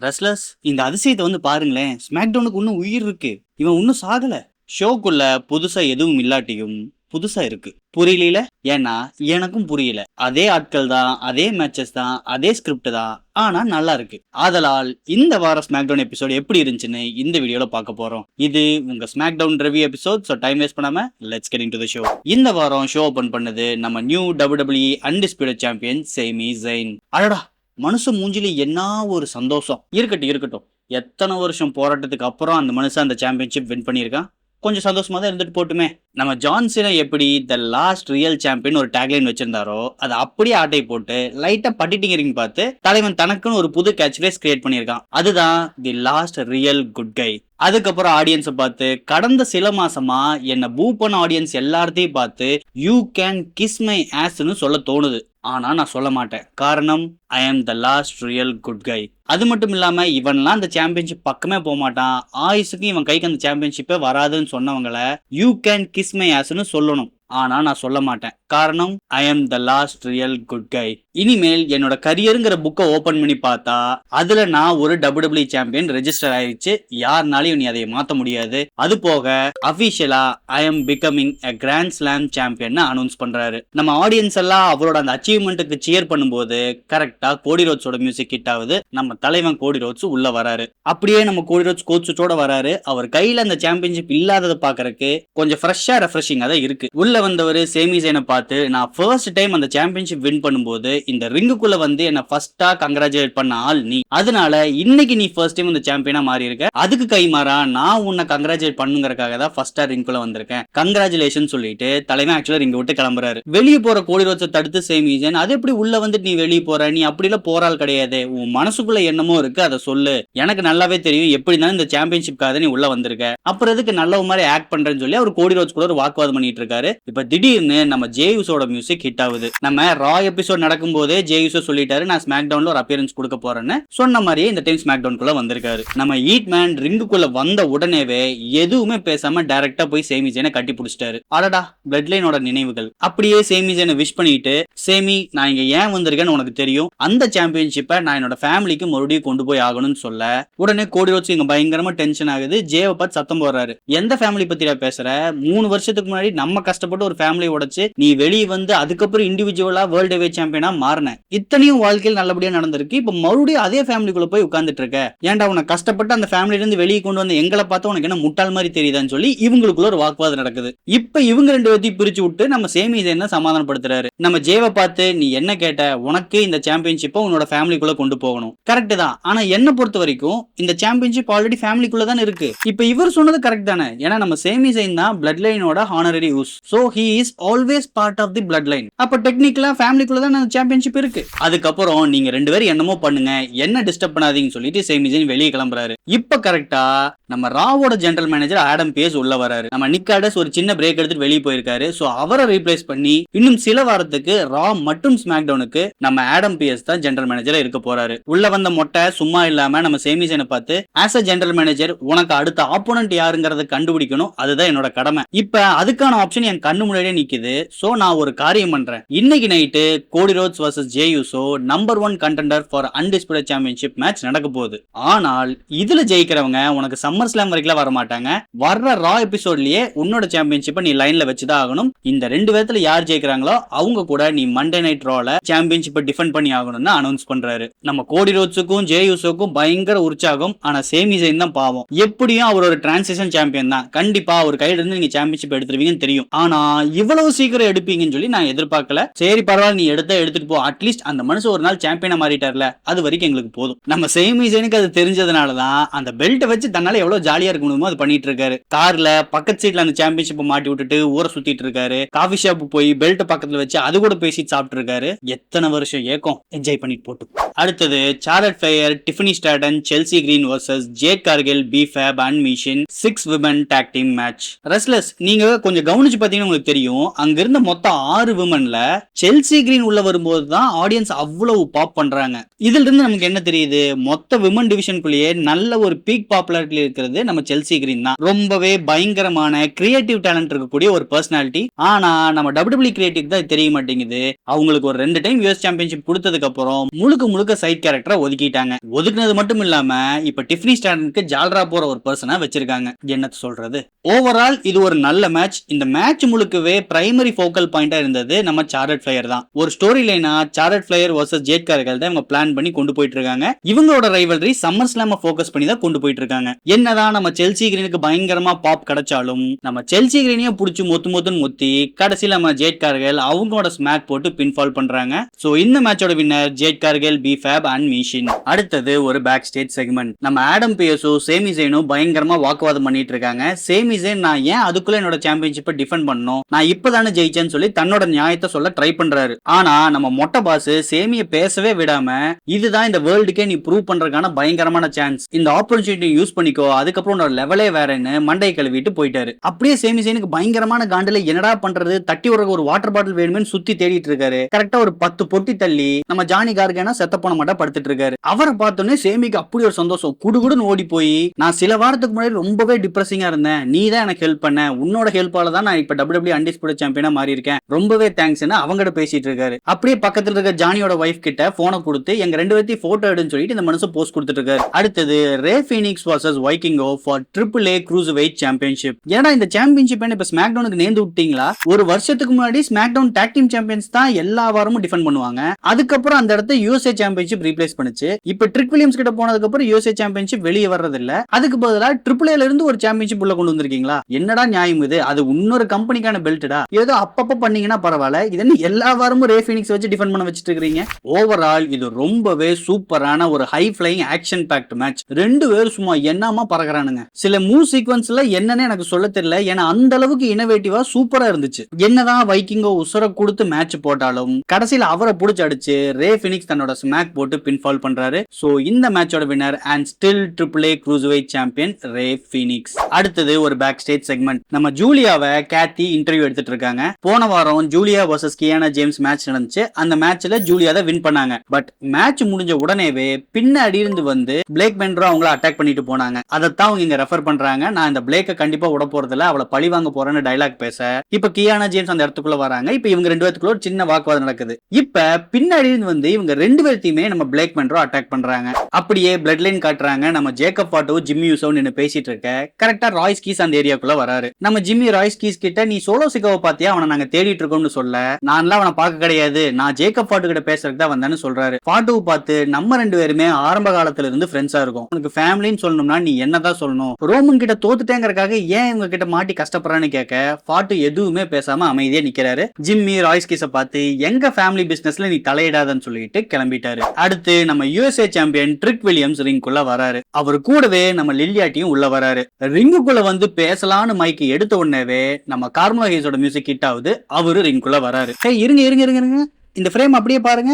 Wrestlers இந்த அதிசயத்தை பாருங்களேன். ஸ்மாக்டவுனுக்கு இன்னும் உயிர் இருக்கு. இவன் இன்னும் சாகல. ஷோக்குள்ள புதுசா எதுவும் இல்லாட்டியும் புதுசா இருக்கு. புரியல. ஏன்னா எனக்கும் புரியல. அதே ஆட்கள் தான், அதே மேட்சஸ் தான், அதே ஸ்கிரிப்ட் தான். ஆனா நல்லா இருக்கு. ஆதலால் இந்த வாரம் ஸ்மாக்டவுன் எபிசோட் எப்படி இருந்துச்சுன்னு இந்த வீடியோல பார்க்க போறோம். இது உங்க SmackDown review episode. So time waste பண்ணாம let's get into the show. இந்த வாரம் ஷோ ஓபன் பண்ணது நம்ம new WWE undisputed champion Sami Zayn. அடடா, மனுஷன் மூஞ்சில என்ன ஒரு சந்தோஷம். இருக்கட்டும். எத்தனை வருஷம் போராட்டத்துக்கு அப்புறம் அந்த மனுஷன் அந்த சாம்பியன்ஷிப் வின் பண்ணியிருக்கான். கொஞ்சம் சந்தோஷமா தான் இருந்துட்டு போட்டுமே. நம்ம ஜான் சீனா எப்படி த லாஸ்ட் ரியல் சாம்பியன் ஒரு டேக்லைன் வச்சிருந்தாரோ அதை அப்படியே ஆட்டை போட்டு லைட்டா பட்டிட்டிங்கிறீங்க பார்த்து தலைவன் தனக்குன்னு ஒரு புது கேட்ச்ஃப்ரேஸ் கிரியேட் பண்ணியிருக்கான். அதுதான் தி லாஸ்ட் ரியல் குட் கை. அதுக்கப்புறம் ஆடியன்ஸை பார்த்து கடந்த சில மாசமா என்ன பூ பண்ண ஆடியன்ஸ் எல்லாத்தையும் பார்த்து யூ கேன் கிஸ் மை ஆஸ்ன்னு சொல்ல தோணுது. ஆனா நான் சொல்ல மாட்டேன். காரணம் ஐ ஆம் த லாஸ்ட் ரியல் குட் கை. அது மட்டும் இல்லாம இவன்லாம் அந்த சாம்பியன்ஷிப் பக்கமே போக மாட்டான். ஆயுசுக்கு இவன் கைக்கு அந்த சாம்பியன்ஷிப்பே வராதுன்னு சொன்னவங்களை யூ கேன் கிஸ் மை ஆஸ்ன்னு சொல்லணும். ஆனா நான் சொல்ல மாட்டேன். காரணம் ஐ ஆம் த லாஸ்ட் ரியல் குட் கை. இனிமேல் என்னோட கரியருங்கிற புக்கை ஓபன் பண்ணி பார்த்தா அதுல நான் ஒரு WWE சாம்பியன் ரெஜிஸ்டர் ஆயிடுச்சு. யாருனாலையும் நீ அதை மாத்த முடியாது. அது போக அபிஷியலா I am becoming a grand slam champion announce பண்றாரு. நம்ம ஆடியன்ஸ் எல்லாம் அவரோட அந்த அச்சீவ்மெண்ட்டுக்கு சியர் பண்ணும்போது கரெக்டா கோடி ரோட்ஸோட மியூசிக் ஹிட் ஆகுது. நம்ம தலைவன் கோடி ரோட்ஸ் உள்ள வராரு. அப்படியே நம்ம கோடி ரோட்ஸ் கோச்சோட வராரு. அவர் கையில அந்த சாம்பியன்ஷிப் இல்லாததை பாக்குறதுக்கு கொஞ்சம் ஃப்ரெஷ்ஷா ரெஃப்ரெஷிங்கா தான் இருக்கு. உள்ள வந்தவர் சேமி ஜெயினை பார்த்து நான் ஃபர்ஸ்ட் டைம் அந்த சாம்பியன்ஷிப் வின் பண்ணும்போது இந்த ரிங்குக்குள்ள என்ன ஃபர்ஸ்டா கங்க்ராச்சுலேட் பண்ண ஆள் நீ. அதனால இன்னைக்கு நீ ஃபர்ஸ்ட் டைம் இந்த சாம்பியனா மாறி இருக்க. அதுக்கு கைமாறா நான் உன்னை கங்க்ராச்சுலேட் பண்ணுங்கறதுக்காக தான் ஃபர்ஸ்டா ரிங்குக்குள்ள வந்திருக்கேன். கங்க்ராச்சுலேஷன் சொல்லிட்டு தலைவன் ஆக்சுவலா ரிங்க விட்டு கிளம்புறாரு. வெளியே போற கோடி ரோட்ஸை தடுத்து சேமி ஜெயின் அது எப்படி உள்ள வந்துட்டு நீ வெளியே போற, நீ அப்படிலாம் போறாள் கிடையாது. உன் மனசுக்குள்ள என்னமோ இருக்கு அதை சொல்லு. எனக்கு நல்லாவே தெரியும் எப்படி தான் இந்த சாம்பியன்ஷிப்காக நீ உள்ள வந்திருக்க. அப்புறம் எதுக்கு நல்ல மாதிரி ஆக்ட் பண்றேன்னு சொல்லி அவர் கோடி ரோட்ஸ் கூட ஒரு வாக்குவாதம் பண்ணிட்டு இருக்காரு. இப்ப திடீர்னு நம்ம ஜேயூஸோட மியூசிக் ஹிட் ஆகுது. நம்ம ரா எபிசோட் நடக்கும் போதே ஜேயூஸோ சொல்லிட்டாரு நான் ஸ்மாக் டவுன்ல ஒரு அப்பியரன்ஸ் கொடுக்க போறேன்னு. சொன்ன மாதிரியே இந்த டைம் ஸ்மாக் டவுன்குள்ள வந்திருக்காரு. நம்ம ஈட் மேன் ரிங்குக்குள்ள வந்த உடனேவே எதுவுமே பேசாம டைரக்டா போய் சேமி ஜெயினை கட்டி பிடிச்சிட்டாரு. அடடா, பிளட் லைனோட நினைவுகள். அப்படியே சேமி ஜெயினை விஷ் பண்ணிட்டு சேமி நான் இங்க ஏன் வந்திருக்கேன்னு உனக்கு தெரியும். அந்த சாம்பியன்ஷிப்பை நான் என்னோட ஃபேமிலிக்கு மறுபடியும் கொண்டு போய் ஆகணும்னு சொல்ல உடனே கோடி ரோட்ஸ் இங்க பயங்கரமா டென்ஷன் ஆகுது. ஜேவை பார்த்து சத்தம் போடுறாரு. எந்த ஃபேமிலி பத்தியா பேசுற? 3 வருஷத்துக்கு முன்னாடி நம்ம கஷ்டப்பட்டு ஒரு ஃபேமிலி உடைச்சு நீ வெளியே வந்து அதுக்கப்புறம் இண்டிவிஜுவலா வேர்ல்ட் ஹெவிவெயிட் சாம்பியனா மாறின. இத்தனையும் வாழ்க்கையில் நல்லபடியா நடந்திருக்கு. இப்ப மறுபடியும் அதே ஃபேமிலிக்குள்ள போய் உட்கார்ந்துட்டு இருக்க. ஏன்டா உன கஷ்டப்பட்டு அந்த ஃபேமிலில இருந்து வெளியே கொண்டு வந்து எங்களை பார்த்து உனக்கு என்ன முட்டாள் மாதிரி தெரியுதான்னு சொல்லி இவங்களுக்குள்ள ஒரு வாக்குவாதம் நடக்குது. இப்ப இவங்க 2 பேத்தையும் பிரிச்சு விட்டு நம்ம சேமி ஜெயினை சமாதானப்படுத்துறாரு. நம்ம ஜேவை பார்த்து நீ என்ன கேட்ட, உனக்கு இந்த சாம்பியன்ஷிப்பை உன்னோட ஃபேமிலிக்குள்ள கொண்டு போகணும். கரெக்ட் தான். ஆனா என்ன பொறுத்த வரைக்கும் இந்த சாம்பியன்ஷிப் ஆல்ரெடி ஃபேமிலிக்குள்ள தான் இருக்கு. இப்ப இவர் சொன்னது கரெக்ட் தானே. ஏன்னா நம்ம சேமி ஜெயின் தான் பிளட் லைனோட honorary Uce. So he is always part of the blood line. அப்ப டெக்னிக்கலா ஃபேமிலிக்குள்ள தான் அந்த சாம்பியன்ஷிப் இருக்கு. அதுக்கப்புறம் நீங்க 2 பேரும் என்னமோ பண்ணுங்க, என்ன டிஸ்டர்ப் பண்ணாதீங்கன்னு சொல்லிட்டு சேமி ஜெயின் வெளியே கிளம்புறாரு. இப்ப கரெக்டா நம்ம ராவோட ஜெனரல் மேனேஜர் ஆடம் பேஸ் உள்ள வராரு. நம்ம நிக்காடஸ் ஒரு சின்ன பிரேக் எடுத்துட்டு வெளியே போயிருக்காரு. சோ அவரை ரீப்ளேஸ் பண்ணி இன்னும் சில வாரத்துக்கு ரா மற்றும் ஸ்மாக் டவுனுக்கு நம்ம ஆடம் பிஎஸ் தான் ஜெனரல் மேனேஜரா இருக்க போறாரு. உள்ள வந்த மொட்டை சும்மா இல்லாம நம்ம சேமி ஜெயினை பார்த்து ஆஸ் அ ஜெனரல் மேனேஜர் உனக்கு அடுத்த ஆப்போனன்ட் யாருங்கறத கண்டுபிடிக்கணும். அதுதான் என்னோட கடமை. இப்ப அதுக்கான ஆப்ஷன் என் கண்ணு முன்னாடியே நிக்குது. சோ நான் ஒரு காரியம் பண்றேன். இன்னைக்கு night Cody Rhodes versus Jey Uso number 1 contender for undisputed championship match நடக்க போகுது. ஆனால் இதுல ஜெயிக்கிறவங்க உனக்கு சம்மர் ஸ்லாம் வரைக்கும் வர மாட்டாங்க. வர்ற ரா எபிசோட்லயே உன்னோட சாம்பியன்ஷிப்பை நீ லைன்ல வச்சுதான் ஆகணும். இந்த 2 பேர்த்துல யார் ஜெயிக்கிறாங்களோ அவங்க கூட நீ மண்டே நைட் ரால சாம்பியன்ஷிப்பை டிஃபெண்ட் பண்ணி ஆகணும்னு அனௌன்ஸ் பண்றாரு. நம்ம கோடி ரோட்ஸுக்கும் ஜேயூசோக்கும் பயங்கர உற்சாகம். ஆனா சேமி ஜெயின் தான் பாவம். எப்படியும் அவர் ஒரு டிரான்சிஷன் சாம்பியன் தான். கண்டிப்பா அவர் கையில இருந்து நீங்க சாம்பியன்ஷிப் எடுத்துருவீங்கன்னு தெரியும். ஆனா இவ்வளவு சீக்கிரம் எடுப்பீங்கன்னு சொல்லி நான் எதிர்பார்க்கல. சரி பரவாயில்ல, நீ எடுத்துட்டு போ. அட்லீஸ்ட் அந்த மனுஷன் ஒரு நாள் சாம்பியனா மாறிட்டார்ல, அது வரைக்கும் எங்களுக்கு போதும். நம்ம சேமி ஜெயினுக்கு அது தெரிஞ்சதுனாலதான் அந்த பெல்ட்டை வச்சு தன்னால எவ்வளவு ஜாலியா இருக்க முடியுமோ அது பண்ணிட்டு இருக்காரு. கார்ல பக்கத்து சீட்ல அந்த சாம்பியன்ஷிப்பை மாட்டி விட்டுட்டு ஊரை சுத்திட்டு இருக்காரு. காஃபி ஷாப் போய் பெல்ட் பக்கத்துல வச்சு அது கூட பேசிட்டு சாப்பிட்டு இருக்காரு. எத்தனை வருஷம் ஏக்கம் என்ஜாய் பண்ணிட்டு போட்டு. அடுத்தது Charlotte Flair, Tiffany Stratton, Chelsea Green versus Jade Cargill, B Fab and Michin 6 women tag team match. Wrestlers நீங்க கொஞ்சம் கவனிச்சு பாத்தீங்கன்னா உங்களுக்கு தெரியும். அங்க இருந்த மொத்தம் 6 விமன்ல செல்சி கிரீன் உள்ள வரும்போது தான் ஆடியன்ஸ் அவ்வளவு பாப் பண்றாங்க. இதுல இருந்து நமக்கு என்ன தெரியுது, மொத்த விமன் டிவிஷனுக்குள்ளேயே நல்ல நல்ல ஒரு பீக் பாப்புலாரிட்டி இருக்கிறது நம்ம செல்சி கிரீன் தான். ரொம்பவே பயங்கரமான கிரியேட்டிவ் டேலண்ட் இருக்கக்கூடிய ஒரு பர்சனாலிட்டி. ஆனா நம்ம WWE கிரியேட்டிவ் தான் தெரிய மாட்டேங்குது. அவங்களுக்கு ஒரு 2 டைம் யுஎஸ் சாம்பியன்ஷிப் கொடுத்ததுக்கு அப்புறம் முழுக்க சைட் கேரக்டரை ஒதுக்கிட்டாங்க. ஒதுக்குனது மட்டும் இல்லாம இப்ப டிஃப்னி ஸ்டாண்டனுக்கு ஜால்ரா போற ஒரு பர்சனா வச்சிருக்காங்க. என்னத்த சொல்றது. ஓவரால் இது ஒரு நல்ல மேட்ச். இந்த மேட்ச் முழுக்கவே பிரைமரி ஃபோக்கல் பாயிண்டா இருந்தது நம்ம சார்லட் ஃபிளையர் தான். ஒரு ஸ்டோரி லைனா Charlotte Flair versus Jade Cargill தான் இவங்க பிளான் பண்ணி கொண்டு போயிட்டு இருக்காங்க. இவங்களோட ரைவல்ரி சம்மர் ஸ்லாம ஃபோக்கஸ் பண்ணி தான் கொண்டு போயிட்டு இருக்காங்க. என்னதான் நம்ம செல்சி கிரீனுக்கு பயங்கரமா பாப் கிடைச்சாலும் நம்ம செல்சி கிரீனையே புடிச்சு மொத்துன்னு மொத்தி கடைசியில் நம்ம ஜேட் கார்கில் அவங்களோட ஸ்மாக் போட்டு பின்ஃபால் பண்றாங்க. சோ இந்த மேட்சோட winner jade Cargill, B Fab and மீஷின். அடுத்தது ஒரு பேக் ஸ்டேஜ் செக்மெண்ட். நம்ம ஆடம் பியர்ஸோ சேமி ஜெயினும் பயங்கரமா வாக்குவாதம் பண்ணிட்டு இருக்காங்க. சேமி ஜெயின் நான் ஏன் அதுக்குள்ள என்னோட சாம்பியன்ஷிப்பை டிஃபெண்ட் பண்ணணும், நான் இப்பதானே ஜெயிச்சேன்னு சொல்லி தன்னோட நியாயத்தை சொல்ல ட்ரை பண்றாரு. ஆனா நம்ம மொட்டை பாஸ் சேமியை பேசவே விடாம இதுதான் இந்த வேர்ல்டுக்கே நீ ப்ரூவ் பண்றதுக்கான பயங்கரமான சான்ஸ், இந்த ஆப்பர்ச்சுனிட்டி யூஸ் பண்ணிக்கோ, அதுக்கப்புறம் உன்னோட லெவலே வேறன்னு மண்டையை கழுவிட்டு போயிட்டாரு. அப்படியே சேமி ஜெயினுக்கு பயங்கரமான காண்டில என்னடா பண்றது, தட்டி ஒரு வாட்டர் பாட்டில் வேணுமே சுத்தி தேடிட்டு இருக்காரு. கரெக்டா ஒரு 10 பொட்டி தள்ளி நம்ம ஜானி கார்கனா செத்த போன மாட்டா படுத்துட்டு இருக்காரு. அவரை பார்த்தோன்னே சேமிக்கு அப்படி ஒரு சந்தோஷம், குடுகுடுன்னு ஓடி போய் நான் சில வாரத்துக்கு முன்னாடி ரொம்பவே டிப்ரெசிங்கா இருந்தேன், நீ தான் எனக்கு ஹெல்ப் பண்ண, உன்னோட ஹெல்ப்பால தான் நான் இப்ப WWE அன்டிஸ்பியூட்டட் சாம்பியனா மாறி இருக்கேன், ரொம்பவே தேங்க்ஸ்னு அவங்ககிட்ட பேசிட்டு இருக்காரு. அப்படியே பக்கத்துல இருக்க ஜானியோட வைஃப் கிட்ட போனை கொடுத்து எங்க 2 பேர்த்தையும் போட்டோ எடுன்னு சொல்லிட்டு இந்த மனுஷன் போஸ்ட் கொடுத்துட்டு இருக்காரு. அடுத்தது Rey Fenix versus Vikingo for AAA Cruiserweight Championship. ஏன்னா இந்த சாம்பியன்ஷிப் இப்ப ஸ்மாக்டவுனுக்கு நேர்ந்து விட்டீங்களா? ஒரு வருஷத்துக்கு முன்னாடி ஸ்மாக்டவுன் டாக் டீம் சாம்பியன்ஸ் தான் எல்லா வாரமும் டிஃபெண்ட் பண்ணுவாங்க. அதுக்கப்புறம் அந்த இடத்த USA சாம்பியன்ஷிப் ரீப்ளேஸ் பண்ணுச்சு. இப்ப ட்ரிக் வில்லியம்ஸ் கிட்ட போனதுக்கு அப்புறம் USA சாம்பியன்ஷிப் வெளியே வர்றது இல்ல, அதுக்கு பதிலா AAA இருந்து ஒரு சாம்பியன்ஷிப் உள்ள கொண்டு வந்திருக்கீங்களா? என்னடா நியாயம் இது? அது இன்னொரு கம்பெனிக்கான பெல்ட்டா? ஏதோ அப்பப்ப பண்ணீங்கன்னா பரவாயில்ல, இதென்ன எல்லா வாரமும் ரே ஃபீனிக்ஸ் வச்சு டிஃபெண்ட் பண்ண வச்சிட்டு இருக்கீங்க. ஓவரால் இது ரொம்பவே சூப்பரான ஒரு high flying action fact match. 2 பேரும் சும்மா என்னமா பறக்குறானுங்க. சில மூவ் சீக்வன்ஸ்ல என்னன்னு எனக்கு சொல்ல தெரியல, ஏன்னா அந்த அளவுக்கு இனோவேட்டிவா சூப்பரா இருந்துச்சு. என்னதான் வைக்கிங்கோ உசர கொடுத்து மேட்ச் போட்டாலும் கடைசியில் அவரை புடிச்சு அடிச்சு ரே ஃபீனிக்ஸ் தன்னோட ஸ்மாக் போட்டு பின்ஃபால் பண்றாரு. சோ இந்த மேட்சோட winner and still AAA Cruiserweight champion Rey Fenix. அடுத்தது ஒரு பேக் ஸ்டேஜ் செக்மெண்ட். நம்ம ஜூலியாவை கேத்தி இன்டர்வியூ எடுத்துட்டு இருக்காங்க. போன வாரம் ஜூலியா வர்சஸ் கியானா ஜேம்ஸ் மேட்ச் நடந்துச்சு. அந்த மேட்ச்ல ஜூலியா தான் வின் பண்ணாங்க. பட் மேட்ச் முடிஞ்ச உடனேவே பின்னாடி இருந்து வந்து பிளேக் மென்ரோ அவங்கள அட்டாக் பண்ணிட்டு போனாங்க. அதைத்தான் அவங்க இங்க ரெஃபர் பண்றாங்க. நான் இந்த பிளேக்க கண்டிப்பா விட போறதில்ல, அவளை பழி வாங்க போறேன்னு டைலாக் பேச இப்ப கியானா ஜேம்ஸ் அந்த இடத்துக்குள்ள வராங்க. இப்ப இவங்க 2 பேத்துக்குள்ள ஒரு சின்ன வாக்குவாதம் நடக்குது. இப்ப பின்னாடி இருந்து வந்து இவங்க 2 பேர்த்தையுமே நம்ம பிளேக் மென்ரோ அட்டாக் பண்றாங்க. அப்படியே பிளட் லைன் காட்டுறாங்க. நம்ம ஜேக்கப் பாட்டோ ஜிம்மி யூசோ நின்னு பேசிட்டு இருக்க கரெக்டா ராய்ஸ் கீஸ் அந்த ஏரியாக்குள்ள வராரு. நம்ம ஜிம்மி ராய்ஸ் கீஸ் கிட்ட நீ சோலோ சிக்காவை பாத்தியா, அவனை நாங்க தேடிட்டு இருக்கோம்னு சொல்ல, நான்லாம் அவனை பார்க்க கிடையாது, நான் ஜேக்கப் பாட்டு கிட்ட பேசுறதுக்கு தான் வந்தேன்னு சொல்றாரு. பாட்டுவை பார்த்து நம்ம 2 பேருமே ஆரம்ப காலத்துல இருந்து ஃப்ரெண்ட்ஸா இருக்கும், உனக்கு ஃபேமிலின்னு சொல்லணும்னா நீ என்னதான் சொல்லணும், ரோமன் கிட்ட தோத்துட்டேங்கறக்காக ஏன் இவங்க கிட்ட மாட்டி கஷ்டப்படுறான்னு கேட்க பாட்டு எதுவுமே பேசாம அமைதியா நிக்கிறாரு. ஜிம்மி ராய்ஸ் கீஸ பார்த்து எங்க ஃபேமிலி பிசினஸ்ல நீ தலையிடாதன்னு சொல்லிட்டு கிளம்பிட்டாரு. அடுத்து நம்ம USA சாம்பியன் ட்ரிக் வில்லியம்ஸ் ரிங்குள்ள வராரு. அவர் கூடவே நம்ம லில்லியாட்டியும் உள்ள வராரு. ரிங்குக்குள்ள வந்து பேசலான்னு மைக்கு எடுத்த உடனேவே நம்ம கார்மலா ஹேஸோட மியூசிக் ஹிட் ஆகுது. அவரு ரிங்குக்குள்ள வராரு. இருங்க இந்த ஃப்ரேம் அப்படியே பாருங்க.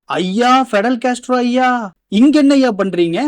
ஐயா ஃபெடல் காஸ்ட்ரோ ஐயா, இங்க என்ன ஐயா பண்றீங்க?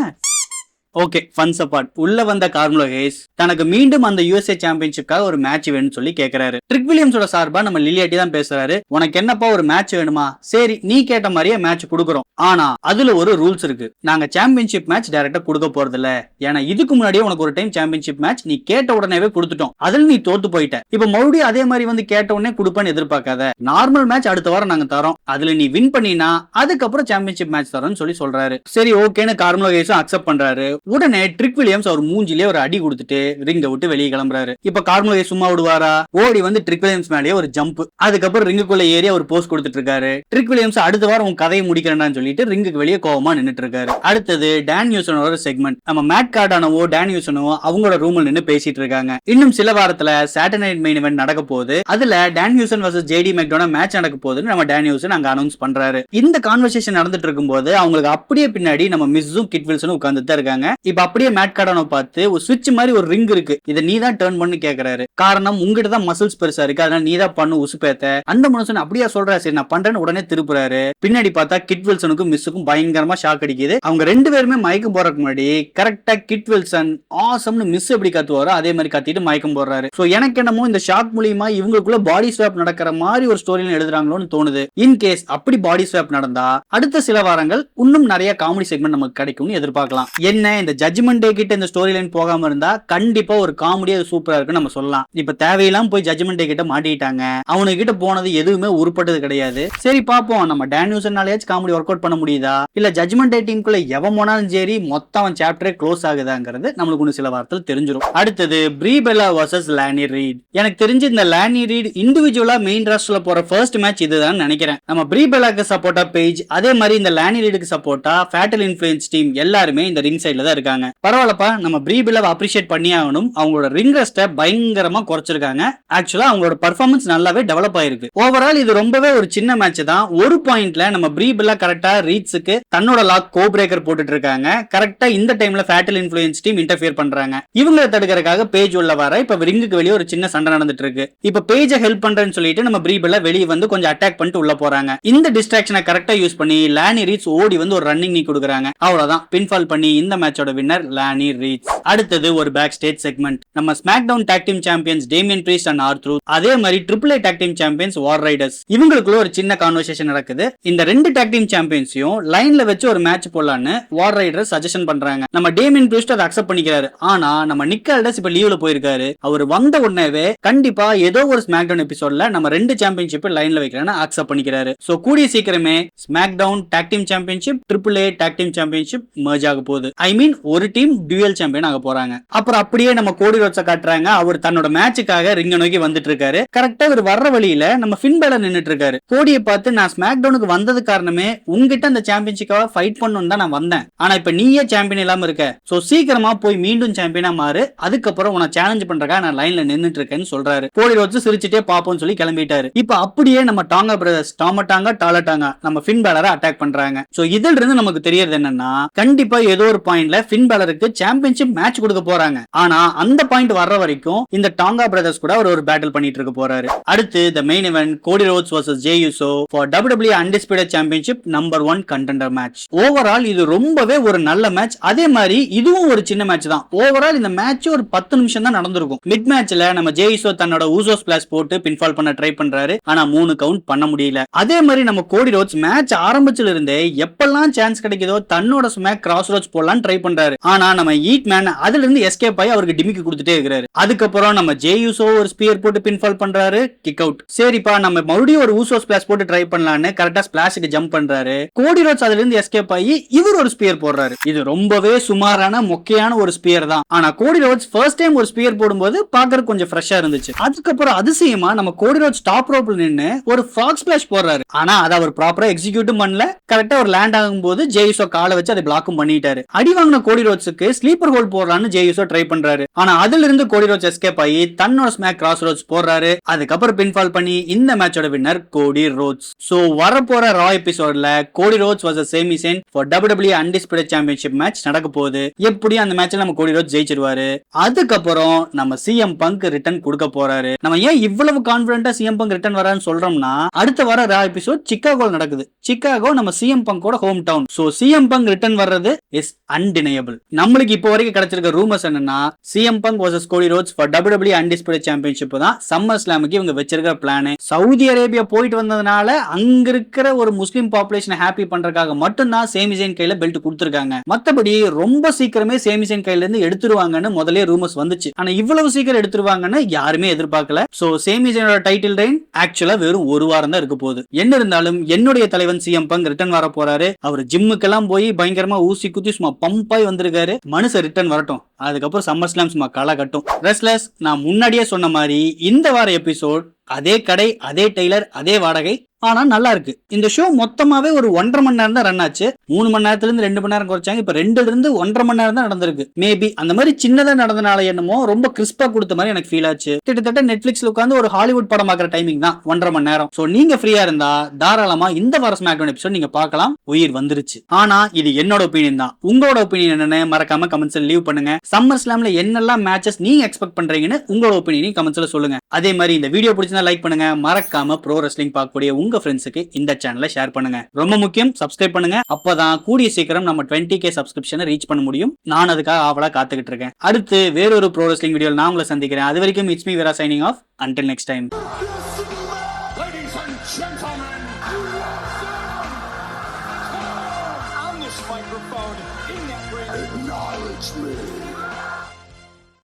ஓகே, ஃபன்ஸ் அபார்ட். உள்ள வந்த கார்மலோ ஹேஸ் தனக்கு மீண்டும் அந்த USA சாம்பியன்ஷிப்காக ஒரு மேட்ச் வேணும்னு சொல்லி கேக்குறாரு. ட்ரிக் வில்லியம்ஸோட சார்பா நம்ம லில்லியாட்டி தான் பேசுறாரு. உனக்கு என்னப்பா ஒரு மேட்ச் வேணுமா? சரி, நீ கேட்ட மாதிரியே மேட்ச் கொடுக்குறோம். ஆனா அதுல ஒரு ரூல்ஸ் இருக்கு. நாங்க சாம்பியன்ஷிப் மேட்ச் டைரக்டா கொடுக்க போறது இல்ல. ஏன்னா இதுக்கு முன்னாடியே உனக்கு ஒரு டைம் சாம்பியன்ஷிப் மேட்ச் நீ கேட்ட உடனேவே கொடுத்துட்டோம், அதுல நீ தோத்து போயிட்ட. இப்ப மறுபடியும் அதே மாதிரி வந்து கேட்ட உடனே கொடுப்பான்னு எதிர்பார்க்காத. நார்மல் மேட்ச் அடுத்த வாரம் நாங்க தரோம், அதுல நீ வின் பண்ணினா அதுக்கப்புறம் சாம்பியன்ஷிப் மேட்ச் தரோம்னு சொல்லி சொல்றாரு. சரி ஓகேன்னு கார்மலோ ஹேஸும் அக்செப்ட் பண்றாரு. உடனே ட்ரிக் வில்லியம்ஸ் அவர் மூஞ்சிலே ஒரு அடி கொடுத்துட்டு ரிங்க விட்டு வெளியே கிளம்புறாரு. இப்ப கார்மலோ ஹேஸ் சும்மா விடுவாரா? ஓடி வந்து ட்ரிக் வில்லியம்ஸ் மேலேயே ஒரு ஜம்ப். அதுக்கப்புறம் ரிங்குக்குள்ள ஏறி ஒரு போஸ்ட் கொடுத்துட்டு இருக்காரு. ட்ரிக் வில்லியம்ஸ் அடுத்த வாரம் உன் கதையை முடிக்கிறேன்னு சொல்லிட்டு ரிங்குக்கு வெளியே கோவமா நின்னுட்டு இருக்காரு. அடுத்தது டான் ஹியூசனோட செக்மெண்ட். நம்ம மேட் கார்டானவோ டான் ஹியூசனோ அவங்களோட ரூம்ல நின்னு பேசிட்டு இருக்காங்க. இன்னும் சில வாரத்துல சாட்டர்டே நைட் மெயின் இவென்ட் நடக்க போகுது. அதுல Dan Hewson versus JD McDonagh match நடக்க போகுதுன்னு நம்ம டான் ஹியூசன் அங்க அனௌன்ஸ் பண்றாரு. இந்த கான்வர்சேஷன் நடந்துட்டு இருக்கும்போது அவங்களுக்கு அப்படியே பின்னாடி நம்ம மிஸ்ஸும் கிட் வில்சனும் உட்கார்ந்துட்டு தான் இருக்காங்க. இப்ப அப்படியே மேட் கார்டானோ பார்த்து ஒரு ஸ்விட்ச் மாதிரி ஒரு ரிங் இருக்கு, இதை நீ தான் டர்ன் பண்ணு கேக்குறாரு. காரணம் உங்ககிட்ட தான் மசில்ஸ் பெருசா இருக்கு, அதனால நீ தான் பண்ணு உசுப்பேத்த. அந்த மனுஷன் அப்படியா சொல்றா, சரி நான் பண்றேன்னு உடனே திருப்புறாரு. பின்னாடி பார்த்தா கிட் வில்சனுக்கும் மிஸ்ஸுக்கும் பயங்கரமா ஷாக் அடிக்குது. அவங்க ரெண்டு பேருமே மயக்கம் போறதுக்கு முன்னாடி கரெக்டா கிட் வில்சன் ஆசம்னு மிஸ் எப்படி கத்துவாரோ அதே மாதிரி கத்திட்டு மயக்கம் போடுறாரு. சோ எனக்கு என்னமோ இந்த ஷாக் மூலியமா இவங்களுக்குள்ள பாடி ஸ்வாப் நடக்கிற மாதிரி ஒரு ஸ்டோரியில எழுதுறாங்களோன்னு தோணுது. இன்கேஸ் அப்படி பாடி ஸ்வாப் நடந்தா அடுத்த சில வாரங்கள் இன்னும் நிறைய காமெடி செக்மெண்ட் நமக்கு கிடைக்கும்னு எதிர்பார்க்கலாம். என்ன இந்த ஜட்ஜ்மெண்ட் டே கிட்ட இந்த ஸ்டோரி லைன் போகாம இருந்தா கண்டிப்பா ஒரு காமெடியா சூப்பரா இருக்குன்னு நம்ம சொல்லலாம். இப்ப தேவையில்லாம போய் ஜட்ஜ்மெண்ட் டே கிட்ட மாட்டிட்டாங்க, அவனுக்கு கிட்ட போனது எதுவுமே உருப்பட்டது கிடையாது. சரி பாப்போம், நம்ம டேனியூசன்னாலேயாச்சும் காமெடி ஒர்க் அவுட் பண்ண முடியுதா, இல்ல ஜட்ஜ்மெண்ட் டே டீமுக்குள்ள எவன் போனாலும் சரி மொத்தம் அவன் சாப்டரே க்ளோஸ் ஆகுதாங்கிறது நம்மளுக்கு இன்னும் சில வாரத்தில் தெரிஞ்சிடும். அடுத்தது ப்ரீ பெல்லா வர்சஸ் லானி ரீட். எனக்கு தெரிஞ்சு இந்த லானி ரீட் இண்டிவிஜுவலா மெயின் ராஸ்டர்ல போற ஃபர்ஸ்ட் மேட்ச் இதுதான் நினைக்கிறேன். நம்ம ப்ரீ பெல்லாக்கு சப்போர்ட்டா பேஜ், அதே மாதிரி இந்த லானி ரீடுக்கு சப்போர்ட்டா ஃபேட்டல் இன்ஃப்ளூயன்ஸ் டீம் எல்லாருமே இந்த ரிங் சைடுல தான் இருக்காங்க. பரவாயில்லப்பா, நம்ம ப்ரீ பெல்லாவை அப்ரிஷியேட் பண்ணி ஆகணும். அவங்களோட ரிங் ரெஸ்ட்டை பயங்கரமா குறைச்சிருக்காங்க. ஆக்சுவலா அவங்களோட பர்ஃபார்மன்ஸ் நல்லாவே டெவலப் ஆயிருக்கு. ஓவரால் இது ரொம்பவே ஒரு சின்ன மேட்ச் தான். ஒரு பாயிண்ட்ல நம்ம ப்ரீ பெல்லா கரெக்டா ரீட்ஸுக்கு தன்னோட லாக் கோ பிரேக்கர் போட்டுட்டு இருக்காங்க. கரெக்டா இந்த டைம்ல ஃபேட்டல் இன்ஃப்ளூயன்ஸ் டீம் இன்டர்ஃபியர் பண்றாங்க. இவங்களை தடுக்கிறதுக்காக பேஜ் உள்ள வர இப்ப ரிங்குக்கு வெளியே ஒரு சின்ன சண்டை நடந்துட்டு இருக்கு. இப்ப பேஜ ஹெல்ப் பண்றேன்னு சொல்லிட்டு நம்ம ப்ரீ பெல்லா வெளியே வந்து கொஞ்சம் அட்டாக் பண்ணிட்டு உள்ள போறாங்க. இந்த டிஸ்ட்ராக்ஷனை கரெக்டா யூஸ் பண்ணி லானி ரீட்ஸ் ஓடி வந்து ஒரு ரன்னிங் நீ கொடுக்குறாங்க. அவ்வளவுதான், பின்ஃபால் பண்ணி இந்த மேட்சோட வின்னர் லானி ரீட்ஸ். அடுத்தது ஒரு பேக் ஸ்டேஜ் செக்மெண்ட். நம்ம smack down talk team champions Damian priest and R-truth, அதே மாதிரி triple A talk team champions war Riders, இவங்களுக்குள்ள ஒரு சின்ன கான்வர்சேஷன் நடக்குது. இந்த ரெண்டு டாக் டீம் சாம்பியன்ஸையும் லைன்ல வச்சு ஒரு மேட்ச் போடலான்னு வார் ரைடர்ஸ் சஜஷன் பண்றாங்க. நம்ம டேமியன் பிரீஸ்ட் அதை அக்செப்ட் பண்ணிக்கிறாரு. ஆனா நம்ம நிக் ஆல்டர்ஸ் இப்ப லீவ்ல போயிருக்காரு. அவர் வந்த உடனேவே கண்டிப்பா ஏதோ ஒரு ஸ்மாக் டவுன் எபிசோட்ல நம்ம ரெண்டு சாம்பியன்ஷிப் லைன்ல வைக்கிறேன்னு அக்செப்ட் பண்ணிக்கிறாரு. சோ கூடிய சீக்கிரமே smack down talk team championship triple A talk team championship merge ஆக போகுது. ஐ மீன் ஒரு டீம் டுவல் சாம்பியன் ஆக போறாங்க. அப்புறம் அப்படியே நம்ம கோடி ரோட்ஸை காட்டுறாங்க. அவர் தன்னோட மேட்சுக்காக ரிங்க நோக்கி வந்துட்டு இருக்காரு. கரெக்டா இவர் வர்ற வழியில நம்ம ஃபின் பேலர் நின்னுட்டு இருக்காரு. கோடியை பார்த்து நான் ஸ்மாக் டவுனுக்கு வந்தது காரணமே உங்ககிட்ட அந்த சாம்பியன்ஷிப்பாக ஃபைட் பண்ணணும் தான் நான் வந்தேன். ஆனா இப்ப நீயே சாம்பியன் இல்லாம இருக்க, சோ சீக்கிரமா போய் மீண்டும் சாம்பியனா மாறு, அதுக்கப்புறம் உன சேலஞ்ச் பண்றதுக்காக நான் லைன்ல நின்னுட்டு இருக்கேன்னு சொல்றாரு. கோடி ரோட்ஸ் சிரிச்சிட்டே பாப்போம்னு சொல்லி கிளம்பிட்டாரு. இப்ப அப்படியே நம்ம டாங்கா பிரதர்ஸ் டாமட்டாங்கா டாலட்டாங்கா நம்ம ஃபின் பேலரை அட்டாக் பண்றாங்க. சோ இதில் இருந்து நமக்கு தெரியறது என்னன்னா கண்டிப்பா ஏதோ ஒரு பாயிண்ட்ல ஃபின் பேலருக்கு சாம்பியன்ஷிப் மேட்ச் கொடுக்க போறாங்க. ஆனா அந்த பாயிண்ட் வர்ற வரைக்கும் இந்த டாங்கா பிரதர்ஸ் கூட ஒரு பேட்டில் பண்ணிட்டு இருக்க போறாரு. அடுத்து தி மெயின் இவென்ட் கோடி Rhodes vs J Uso for WWE undisputed championship number 1 contender match. Overall இது ரொம்பவே ஒரு நல்ல மேட்ச். அதே மாதிரி இதுவும் ஒரு சின்ன மேட்ச் தான். ஓவரால் இந்த மேட்ச் ஒரு 10 நிமிஷம் தான் நடந்திருக்கும். மிட் மேட்ச்ல நம்ம ஜே யூசோ தன்னோட ஊசோ ஸ்பிளாஷ் போட்டு பின்ஃபால் பண்ண ட்ரை பண்றாரு. ஆனா 3 கவுண்ட் பண்ண முடியல. அதே மாதிரி நம்ம கோடி ரோட்ஸ் மேட்ச் ஆரம்பிச்சல இருந்தே எப்பெல்லாம் சான்ஸ் கிடைக்குதோ தன்னோட ஸ்மாக் கிராஸ் ரோட்ஸ் போடலாம் ட்ரை பண்றாரு. ஆனா நம்ம ஈட் மேன் அதுல இருந்து எஸ்கேப் ஆகி அவருக்கு டிமிக்கி கொடுத்துட்டே இருக்காரு. அதுக்கப்புறம் நம்ம ஜே யூசோ ஒரு ஸ்பியர் போட்டு பின்ஃபால் பண்றாரு, கிக் அவுட். சரிப்பா நம்ம மறுபடியும் ஒரு ஊசோ ஸ்பிளாஷ் போட்டு ட்ரை பண்ணலாம்னு கரெக்டா ஸ்பிளாஷுக்கு ஜம்ப் பண்றாரு. கோடி ரோட்ஸ் அதுல இருந்து எஸ்கேப் ஆகி இவர் ஒரு ஸ்பியர் போடுறாரு. இது ரொம்பவே சுமாரான மொக்கையான ஒரு ஸ்பியர் தான். ஆனா கோடி ரோட்ஸ் ஃபர்ஸ்ட் டைம் ஒரு ஸ்பியர் போடும்போது பாக்குறது கொஞ்சம் ஃப்ரெஷ்ஷா இருந்துச்சு. அதுக்கப்புறம் அதிசயமா நம்ம கோடி ரோட்ஸ் டாப் ரோப்ல நின்னு ஒரு ஃபாக் ஸ்பிளாஷ் போடுறாரு. ஆனா அதை அவர் ப்ராப்பரா எக்ஸிக்யூட்டும் பண்ணல. கரெக்டா ஒரு லேண்ட் ஆகும்போது ஜே யூசோ காலை வச்சு அதை பிளாக்கும் பண்ணிட்டாரு. அடி வாங்கின கோடி ரோட்ஸுக்கு ஸ்லீப்பர் ஹோல்ட் போடலாம்னு ஜே யூசோ ட்ரை பண்றாரு. ஆனா அதுல இருந்து கோடி ரோட்ஸ் எஸ்கேப் ஆகி தன்னோட ஸ்மாக் கிராஸ் ரோட்ஸ் போடுறாரு. அதுக்கப்புறம் பின்ஃபால் பண்ணி இந்த மேட்சோட வின்னர் கோடி ரோட்ஸ். சோ வரப்போற ரா எபிசோட்ல Cody Rhodes vs Sami Zayn for WWE undisputed championship match நடக்க போகுது. எப்படியும் அந்த மேட்ச்ல நம்ம கோடி ரோட்ஸ் ஜெயிச்சிருவாரு. அதுக்கப்புறம் நம்ம சிஎம் பங்க் ரிட்டர்ன் கொடுக்க போறாரு. நம்ம ஏன் இவ்வளவு கான்பிடென்ட்டா சிஎம் பங்க் ரிட்டர்ன் வரான்னு சொல்றோம்னா அடுத்த வார ரா எபிசோட் சிக்காகோல நடக்குது. சிக்காகோ நம்ம சிஎம் பங்கோட home town. So CM Punk return வர்றது இஸ் அன்டினையபிள். நம்மளுக்கு இப்போ வரைக்கும் கிடைச்சிருக்க ரூமர்ஸ் என்னன்னா CM Punk vs Cody Rhodes for WWE undisputed championship தான் சம்மர் ஸ்லாமுக்கு இவங்க வச்சிருக்கிற பிளான். சவுதி அரேபியா போயிட்டு வந்ததுனால அங்க இருக்கிற ஒரு முஸ்லிம் பாப்புலேஷனை ஹாப்பி பண்றதுக்காக மட்டும்தான் சேமி செயின் கையில பெல்ட் கொடுத்திருக்காங்க. மத்தபடி ரொம்ப சீக்கிரமே சேமி செயின் கையில இருந்து எடுத்துருவாங்கன்னு முதலே ரூமர்ஸ் வந்துச்சு. ஆனா இவ்வளவு சீக்கிரம் எடுத்துருவாங்கன்னு யாருமே எதிர்பார்க்கல. சோ சேமி செயினோட டைட்டில் ரெயின் ஆக்சுவலா வெறும் ஒரு வாரம் தான் இருக்க போகுது. என்ன இருந்தாலும் என்னுடைய தலைவன் சிஎம் பங்க் ரிட்டர்ன் வர போறாரு. அவர் ஜிம்முக்கெல்லாம் போய் பயங்கரமா ஊசி குத்தி சும்மா பம்பாய் வந்திருக்காரு. மனுஷன் ரிட்டர்ன் வரட்டும், அதுக்கப்புறம் சம்மர் ஸ்லாம் சும்மா களை கட்டும். ரெஸ்லர்ஸ், நான் முன்னாடியே சொன்ன மாதிரி இந்த வார எபிசோட் அதே கடை, அதே டெய்லர், அதே வாடகை, ஆனா நல்லா இருக்கு. இந்த ஷோ மொத்தமாவே ஒரு 1.5 மணி நேரம் தான் ரன் ஆச்சு. 3 மணி நேரத்துல இருந்து 2 மணி நேரம் குறைச்சாங்க. இப்ப 2ல இருந்து 1.5 மணி நேரம் தான் நடந்திருக்கு. மேபி அந்த மாதிரி சின்னதா நடந்தனால என்னமோ ரொம்ப கிறிஸ்பா கொடுத்த மாதிரி எனக்கு ஃபீல் ஆச்சு. கிட்டத்தட்ட நெட்ஃபிளிக்ஸ்ல உட்காந்து ஒரு ஹாலிவுட் படம் பார்க்குற டைமிங் தான் 1.5 மணி நேரம். சோ நீங்க ஃப்ரீயா இருந்தா தாராளமா இந்த வார ஸ்மாக்டவுன் எபிசோட் நீங்க பார்க்கலாம். உயிர் வந்துருச்சு. ஆனா இது என்னோட ஒப்பீனியன் தான். உங்களோட ஒப்பீனியன் என்னன்னு மறக்காம கமெண்ட்ஸ்ல லீவ் பண்ணுங்க. சம்மர் ஸ்லாம்ல என்னெல்லாம் மேட்சஸ் நீங்க எக்ஸ்பெக்ட் பண்றீங்கன்னு உங்களோட ஒப்பீனியன் கமெண்ட்ஸ்ல சொல்லுங்க. அதே மாதிரி இந்த வீடியோ பிடிச்சிருந்தா லைக் பண்ணுங்க. மறக்காம ப்ரோ ரெஸ்லிங் பார்க்கக்கூடிய உங்க ஃப்ரெண்ட்ஸுக்கு இந்த சேனலை ஷேர் பண்ணுங்க. ரொம்ப முக்கியம், சப்ஸ்கிரைப் பண்ணுங்க. அப்பதான் கூடிய சீக்கிரம் நம்ம 20K சப்ஸ்கிரிப்ஷனை ரீச் பண்ண முடியும். நான் அதுக்காக ஆவலா காத்துக்கிட்டு இருக்கேன். அடுத்து வேறொரு ப்ரோ ரெஸ்லிங் வீடியோவில் நான் உங்களை சந்திக்கிறேன். அது வரைக்கும் it's me Veera signing off. Until next time.